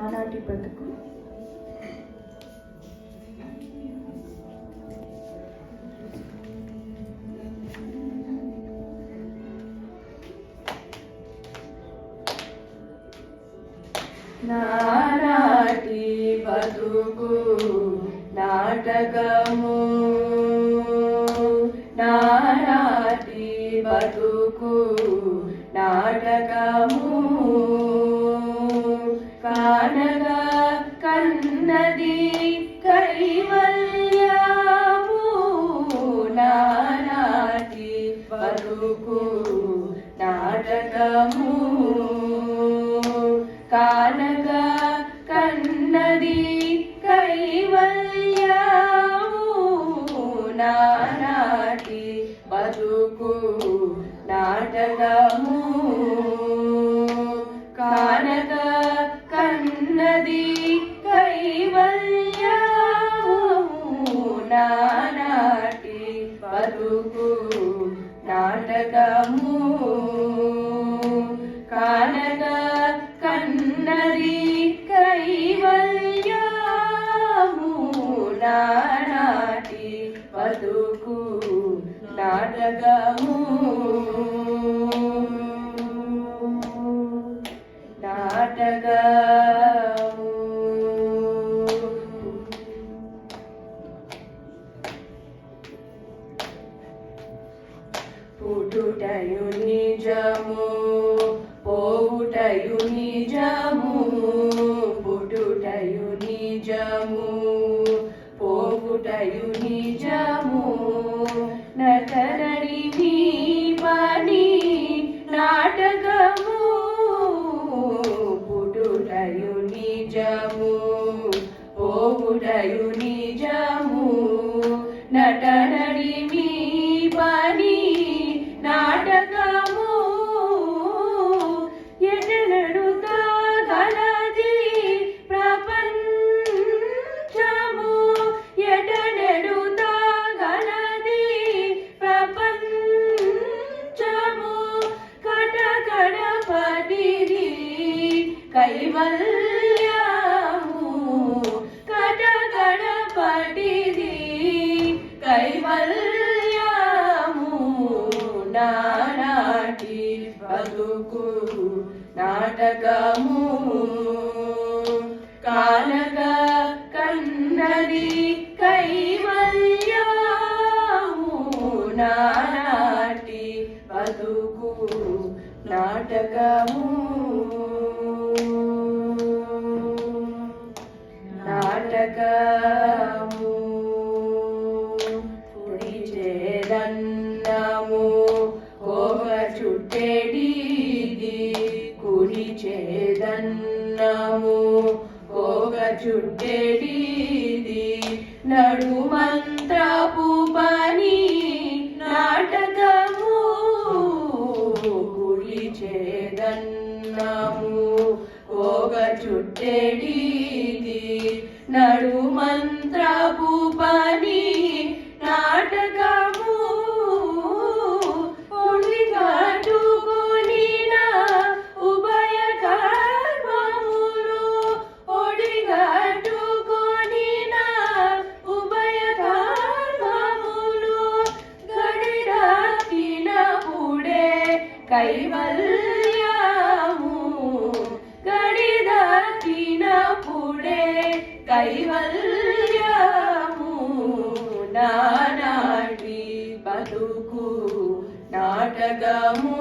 నానాటి బ్రతుకు. నానాటి బతుకు నాటకము, నానాటి బతుకు నాటకము, కానగా కన్నది కైవల్యము. నానాటి బతుకు నాటకము, కానగా కన్నది కైవల్యము. నానాటి బతుకు నాటకము, కానగా కన్నది కైవల్యము. నానాటి బతుకు నాటకము, కానగా కన్నది కైవల్యము. నానాటి బతుకు నాటకము, నాటకము. పుట్టుటయు నిజము, పోవుటయు నిజము. పుట్టుటయు నిజము, పోవుటయు నిజము. నటనడి నీ పని నాటకము. పుట్టుటయు నిజము, పోవుటయు నిజము. నటనడి మీ పని నాటకము. ఎటనడుతా గలది ప్రపంచము, ఎటనడుతా గలది ప్రపంచము. కటకడపటిది కైవల్యము, కటకడపటిది కైవల్యము. నానాటి బతుకు నాటకము, కానగా కన్నది కైవల్యము. నానాటి బతుకు నాటకము, నాటకము. కుడిచేదన్నము కోగ చుట్టెడిది, కుడిచేదన్నము కోగ చుట్టెడిది. నడుమంత్రపు పని నాటకము. కుడిచేదన్నము కోగ చుట్టెడిది. నడుమంత్రపు పని నాటకము. ఒడిగట్టుకొనిన ఉభయ కర్మములు, ఒడిగట్టుకొనిన ఉభయ కర్మములు. గడిదాటినప్పుడే కైవల్యము, గడిదాటినప్పుడే కైవల్యము. నానాటి బతుకు నాటకము.